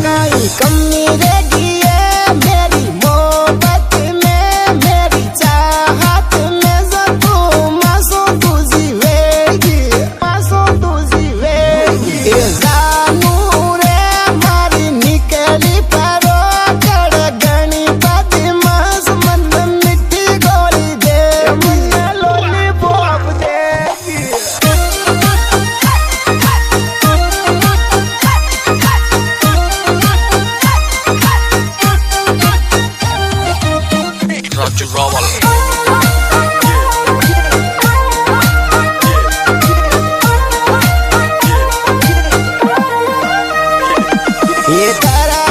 काई कमी रहेगी ये मेरी मोहब्बत में, मेरी चाहत में ज़तू मासो तू जीवेगी, मासो तू जीवेगी। ए जानू रे मारी निकली परो कड़ गणी बदमाश मन मिट्टी गोली दे, मन लॉलीपॉप देगी। Roger Rawal. ये तारा